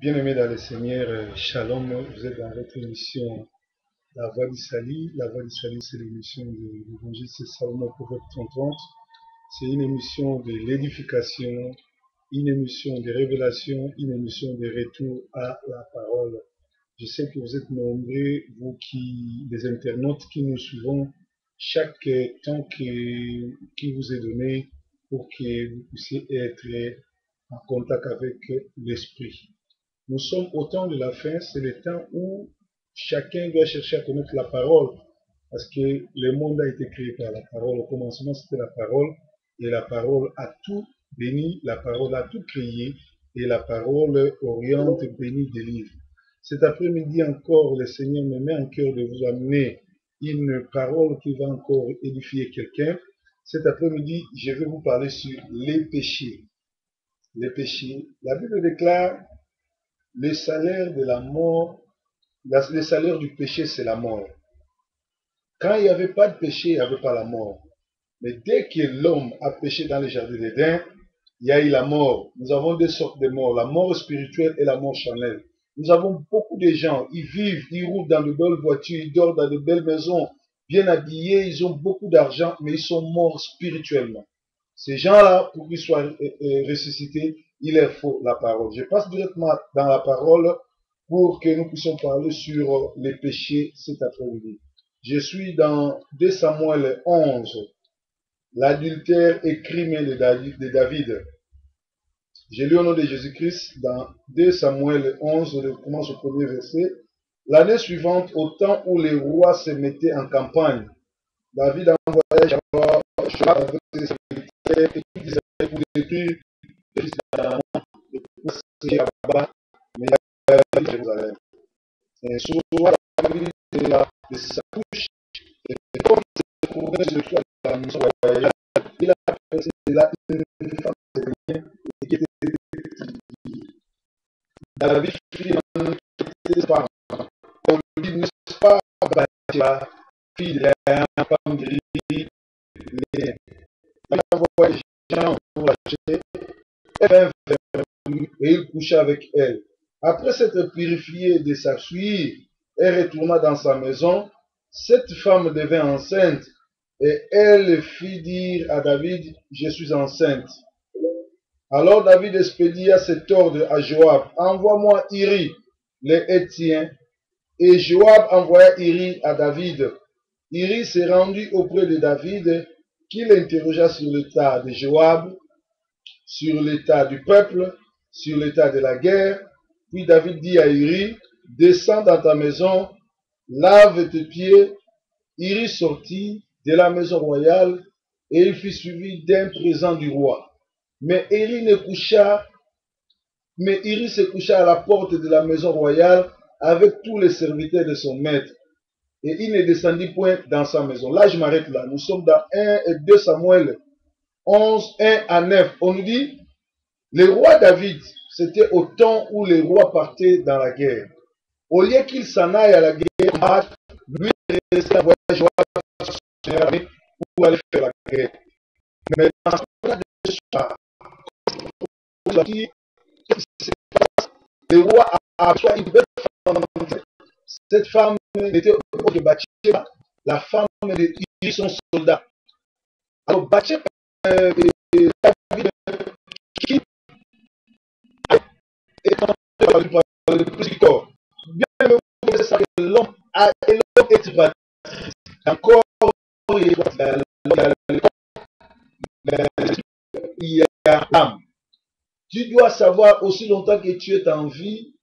Bien-aimés dans le Seigneur, Shalom, vous êtes dans votre émission La Voix du Salut. La Voix du Salut, c'est l'émission de l'évangile Salomon Prophète 30. C'est une émission de l'édification, une émission de révélation, une émission de retour à la parole. Je sais que vous êtes nombreux, les internautes qui nous suivons, chaque temps qui vous est donné pour que vous puissiez être en contact avec l'Esprit. Nous sommes au temps de la fin, c'est le temps où chacun doit chercher à connaître la parole, parce que le monde a été créé par la parole. Au commencement, c'était la parole, et la parole a tout béni, la parole a tout créé, et la parole oriente, bénit, délivre. Cet après-midi encore, le Seigneur me met en cœur de vous amener une parole qui va encore édifier quelqu'un. Cet après-midi, je vais vous parler sur les péchés. Les péchés. La Bible déclare le salaire de la mort, le salaire du péché, c'est la mort. Quand il n'y avait pas de péché, il n'y avait pas la mort. Mais dès que l'homme a péché dans le jardin d'Éden, il y a eu la mort. Nous avons deux sortes de morts, la mort spirituelle et la mort charnelle. Nous avons beaucoup de gens, ils vivent, ils roulent dans de belles voitures, ils dorment dans de belles maisons, bien habillés, ils ont beaucoup d'argent, mais ils sont morts spirituellement. Ces gens-là, pour qu'ils soient ressuscités, il leur faut la parole. Je passe directement dans la parole pour que nous puissions parler sur les péchés cet après-midi. Je suis dans 2 Samuel 11, l'adultère et crime de David. J'ai lu au nom de Jésus-Christ dans 2 Samuel 11, je commence au premier verset. L'année suivante, au temps où les rois se mettaient en campagne, David envoyait Joab avec ses serviteurs et qui disait pour détruire les fils d'Amon et pour passer là-bas, mais il y avait Jérusalem. Et un soir, David de sa couche, et comme il se trouvait sur le toit de la maison royale, il a appelé là une femme qui était David fit un petit parent. On lui dit, n'est-ce pas, Bathsheba, fille de la femme grise, il a envoyé les gens pour l'acheter, elle vint vers lui et il coucha avec elle. Après s'être purifiée de sa souillure, elle retourna dans sa maison. Cette femme devint enceinte et elle fit dire à David, je suis enceinte. Alors David expédia cet ordre à Joab, envoie-moi Iri, les Hétiens. Et Joab envoya Iri à David. Iri s'est rendu auprès de David, qui l'interrogea sur l'état de Joab, sur l'état du peuple, sur l'état de la guerre. Puis David dit à Iri, descends dans ta maison, lave tes pieds. Iri sortit de la maison royale et il fut suivi d'un présent du roi. Mais Iri se coucha à la porte de la maison royale avec tous les serviteurs de son maître. Et il ne descendit point dans sa maison. Là, je m'arrête là. Nous sommes dans 1 et 2 Samuel 11, 1 à 9. On nous dit, le roi David, c'était au temps où les rois partaient dans la guerre. Au lieu qu'il s'en aille à la guerre, lui, il restait à voyager pour aller faire la guerre. Mais dans ce cas le roi a besoin une belle femme. Cette femme était au de Bathsheba, la femme de son soldat. Alors Bathsheba, David, qui est tombé par le plus du corps. Bien vous savez que l'homme est battu. Encore, il y a l'âme. Tu dois savoir aussi longtemps que tu es en vie,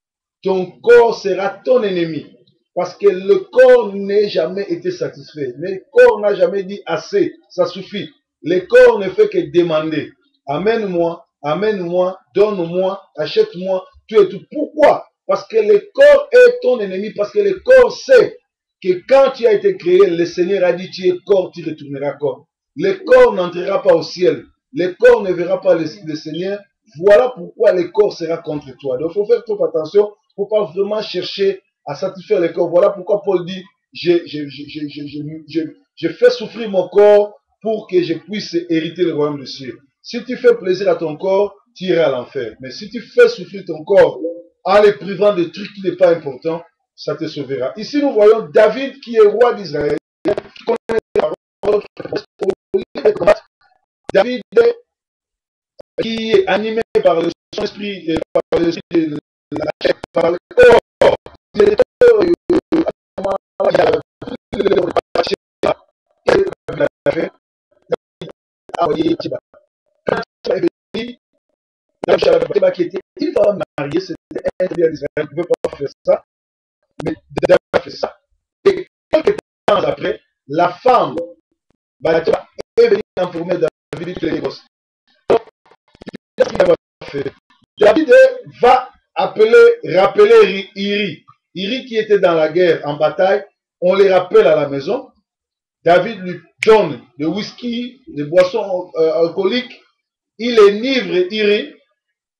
ton corps sera ton ennemi. Parce que le corps n'a jamais été satisfait. Le corps n'a jamais dit assez, ça suffit. Le corps ne fait que demander. Amène-moi, amène-moi, donne-moi, achète-moi, tu es tout. Pourquoi? Parce que le corps est ton ennemi, parce que le corps sait que quand tu as été créé, le Seigneur a dit tu es corps, tu retourneras corps. Le corps n'entrera pas au ciel. Le corps ne verra pas le Seigneur. Voilà pourquoi le corps sera contre toi. Donc il faut faire trop attention. Il ne faut pas vraiment chercher à satisfaire le corps. Voilà pourquoi Paul dit, je fais souffrir mon corps pour que je puisse hériter le royaume des cieux. Si tu fais plaisir à ton corps, tu iras à l'enfer. Mais si tu fais souffrir ton corps en les privant de trucs qui n'est pas important, ça te sauvera. Ici, nous voyons David qui est roi d'Israël, qui connaît la parole, David qui est animé par le Saint-Esprit, par le Esprit de la chair, par le corps, il est qui était une femme mariée, c'était interdit à l'Israël, il ne pouvait pas faire ça, mais David a fait ça. Et quelques temps après, la femme est venue informer David de les gosses. Donc, qu'est-ce qu'il va faire? David va rappeler Iri. Iri qui était dans la guerre, en bataille, on les rappelle à la maison. David lui donne le whisky, des boissons alcooliques. Il enivre Iri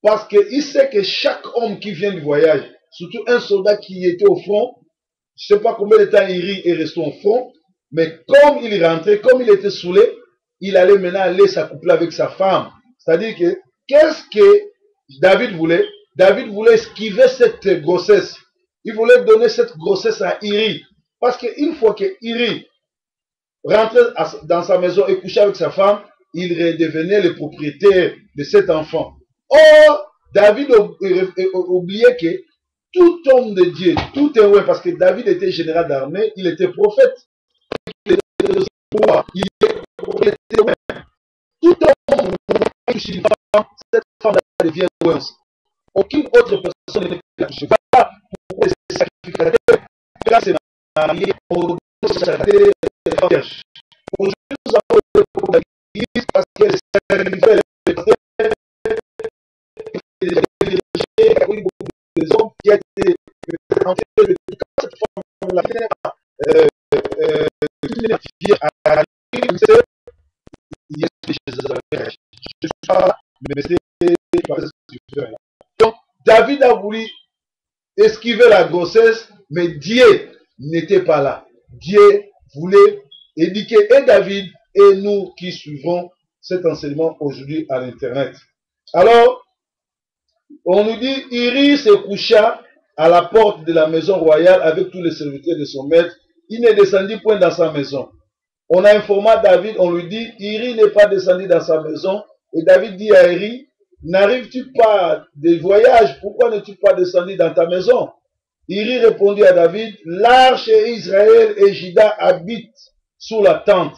parce qu'il sait que chaque homme qui vient du voyage, surtout un soldat qui était au front, je ne sais pas combien de temps Iri est resté au front, mais comme il rentrait, comme il était saoulé, il allait maintenant aller s'accoupler avec sa femme. C'est-à-dire que, qu'est-ce que David voulait? David voulait esquiver cette grossesse. Il voulait donner cette grossesse à Iri. Parce qu'une fois que Iri rentrait dans sa maison et couchait avec sa femme, il redevenait le propriétaire de cet enfant. Or, David oubliait que tout homme de Dieu, tout héros, parce que David était général d'armée, il était prophète, il était roi, il était roi. Tout homme qui touche une femme, cette femme-là devient roi. Aucune autre personne ne touche pas pour les sacrificateurs. Quand c'est marié, on sacrificateur des femmes. Aujourd'hui, nous avons le problème parce que les sacrificateurs des hommes qui a été entré de cette femme-là, donc David a voulu esquiver la grossesse, mais Dieu n'était pas là. Dieu voulait éduquer et David et nous qui suivons cet enseignement aujourd'hui à l'internet. Alors, on nous dit, Iri se coucha à la porte de la maison royale avec tous les serviteurs de son maître. Il ne descendit point dans sa maison. On a informé David, on lui dit, Iri n'est pas descendu dans sa maison. Et David dit à Iri, n'arrives-tu pas de voyage? Pourquoi n'es-tu pas descendu dans ta maison? Iri répondit à David, l'arche et Israël et Juda habitent sous la tente.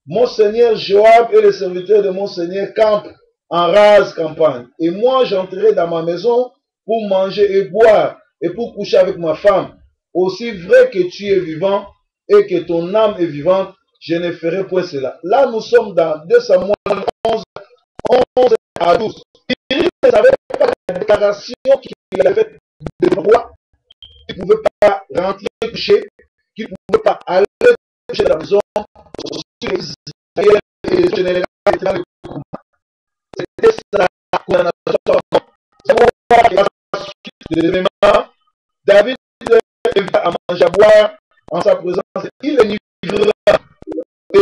Mon seigneur Joab et les serviteurs de mon seigneur campent en rase campagne. Et moi, j'entrerai dans ma maison pour manger et boire et pour coucher avec ma femme. Aussi vrai que tu es vivant et que ton âme est vivante, je ne ferai point cela. Là, nous sommes dans 2 Samuel 11 à 12. Il ne savait pas la déclaration qu'il avait faite de roi, qu'il ne pouvait pas rentrer coucher, qu'il ne pouvait pas aller coucher dans la maison. Israël et le général étaient dans le combat. C'était sa condamnation. C'est pourquoi il y a la suite de l'événement. David invite à manger à boire en sa présence. Il est livré. Et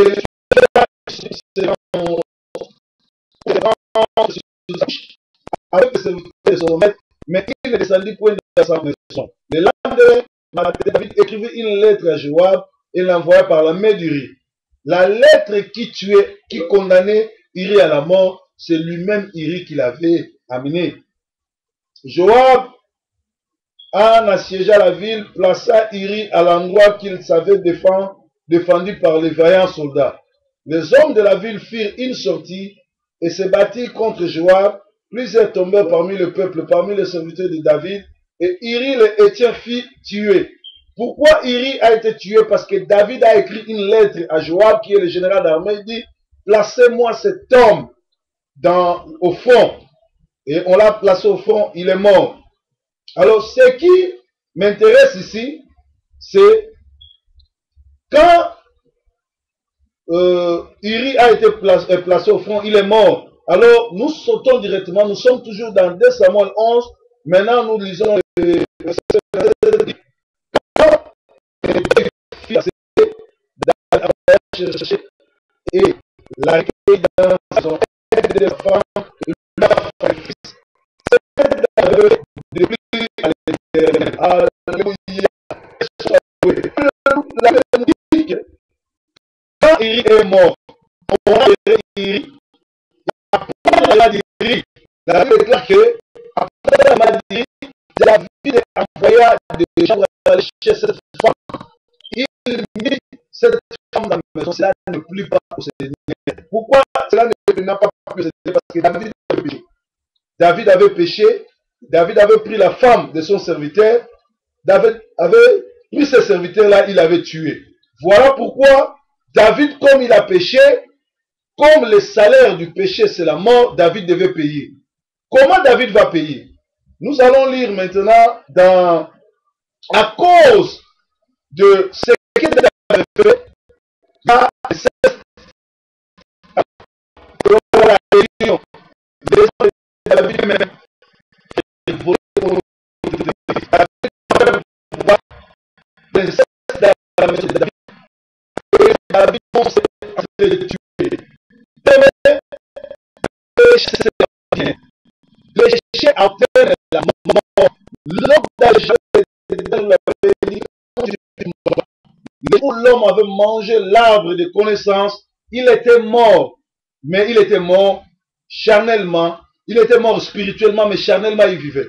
avec les serviteurs de son maître, mais il ne descendit point dans sa maison. Le lendemain, David écrivit une lettre à Joab et l'envoya par la main d'Uri. La lettre qui condamnait Iri à la mort, c'est lui-même Iri qui l'avait amené. Joab, en assiégeant la ville, plaça Iri à l'endroit qu'il savait défendu par les vaillants soldats. Les hommes de la ville firent une sortie et se battirent contre Joab. Plusieurs tombèrent parmi le peuple, parmi les serviteurs de David, et Iri le Héthien fit tuer. Pourquoi Iri a été tué? Parce que David a écrit une lettre à Joab, qui est le général d'armée, il dit, placez-moi cet homme au front. Et on l'a placé au front, il est mort. Alors, ce qui m'intéresse ici, c'est quand Iri a été placé au front, il est mort. Alors, nous sautons directement, nous sommes toujours dans 2 Samuel 11. Maintenant, nous lisons le verset. Et la recueille dans son aide de femme, et leur fils. Depuis à Iri est mort. On a Iri. Après la maladie d'Iri, la Bible déclare que après la maladie d'Iri, David envoya des gens pour aller chercher cette femme. Il mit cette femme dans la maison. Cela ne plut pas au Seigneur. Pourquoi cela n'a pas pu se faire? Parce que David avait péché. David avait péché. David avait pris la femme de son serviteur. David avait pris ce serviteur-là, il avait tué. Voilà pourquoi David, comme il a péché, comme le salaire du péché c'est la mort, David devait payer. Comment David va payer? Nous allons lire maintenant à cause de ce que David avait fait, dans la réunion, les gens de David même, David s'est tué. Le péché entraîne la mort. L'homme avait mangé l'arbre de connaissance, il était mort, mais il était mort charnellement, il était mort spirituellement, mais charnellement il vivait.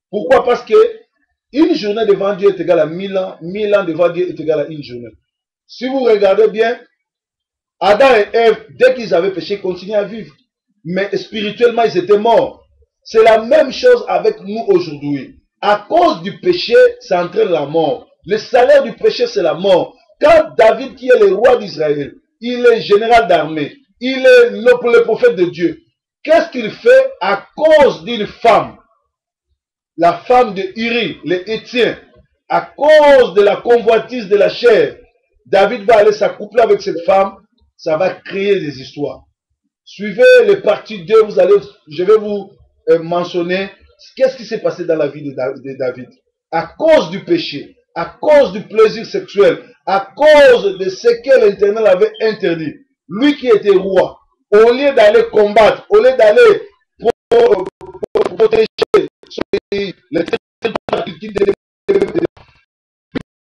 Pourquoi? Parce que une journée devant Dieu est égale à 1000 ans, 1000 ans devant Dieu est égal à une journée. Si vous regardez bien, Adam et Ève, dès qu'ils avaient péché, continuaient à vivre. Mais spirituellement, ils étaient morts. C'est la même chose avec nous aujourd'hui. À cause du péché, ça entraîne la mort. Le salaire du péché, c'est la mort. Quand David, qui est le roi d'Israël, il est général d'armée, il est le prophète de Dieu, qu'est-ce qu'il fait à cause d'une femme? La femme de Uri, les Hétiens, à cause de la convoitise de la chair, David va aller s'accoupler avec cette femme, ça va créer des histoires. Suivez les parties 2, je vais vous mentionner qu'est-ce qui s'est passé dans la vie de David. À cause du péché, à cause du plaisir sexuel, à cause de ce que l'Éternel avait interdit, lui qui était roi, au lieu d'aller combattre, au lieu d'aller protéger son pays, les territoires qu'il devait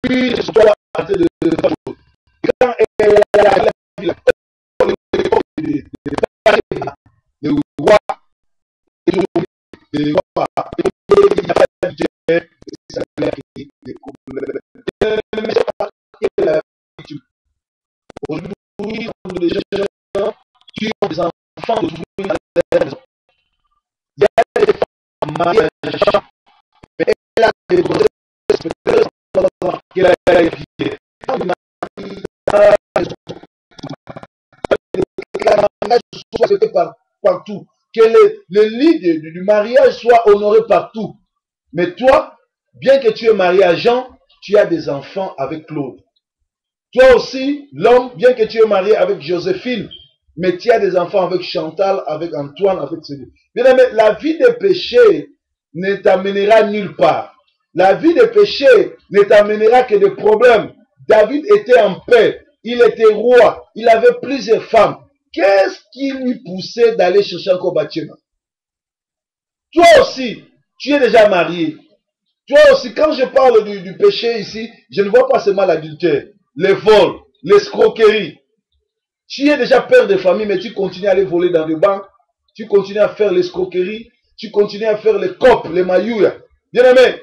puis je suis en train de quand elle a vu le roi, le roi, aujourd'hui, les gens qui ont des enfants de la maison. Il y a des femmes mariées à des gens, mais elle a des qu'elle a étudié. Soit partout, que le lit du mariage soit honoré partout. Mais toi, bien que tu es marié à Jean, tu as des enfants avec Claude. Toi aussi, l'homme, bien que tu es marié avec Joséphine, mais tu as des enfants avec Chantal, avec Antoine, avec celui. Bien aimé, la vie de péché ne t'amènera nulle part. La vie de péché ne t'amènera que des problèmes. David était en paix, il était roi, il avait plusieurs femmes. Qu'est-ce qui lui poussait d'aller chercher encore Bathsheba? Toi aussi, tu es déjà marié. Toi aussi, quand je parle du péché ici, je ne vois pas seulement l'adultère, les vols, l'escroquerie. Tu es déjà père de famille, mais tu continues à aller voler dans les banques, tu continues à faire l'escroquerie, tu continues à faire les copes, les maillouilles. Bien aimé,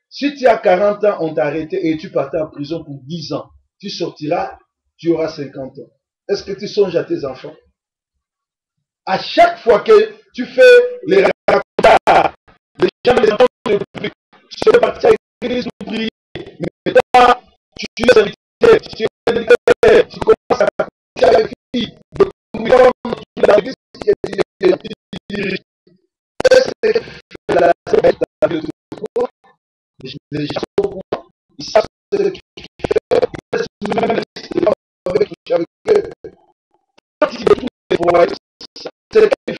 si tu as 40 ans, on t'a arrêté et tu partais en prison pour 10 ans. Tu sortiras, tu auras 50 ans. Est-ce que tu songes à tes enfants? À chaque fois que tu fais les racontards, les gens les entendent de plus, tu es parti à l'église pour prier, mais toi, tu es invité, tu es invité, tu commences à coucher avec les filles, de dans l'église, les gens sont au courant, ils savent ce qu'ils font, même avec eux. Quand ils détruisent les foyers, c'est le cas du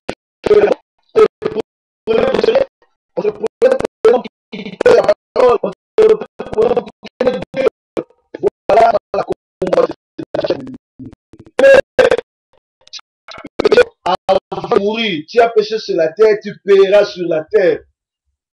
feu. On se prenait pour l'homme qui fait la parole, on se prenait pour l'homme qui fait Dieu. Voilà la combat de la chaîne. Avant de mourir, tu as péché sur la terre, tu paieras sur la terre.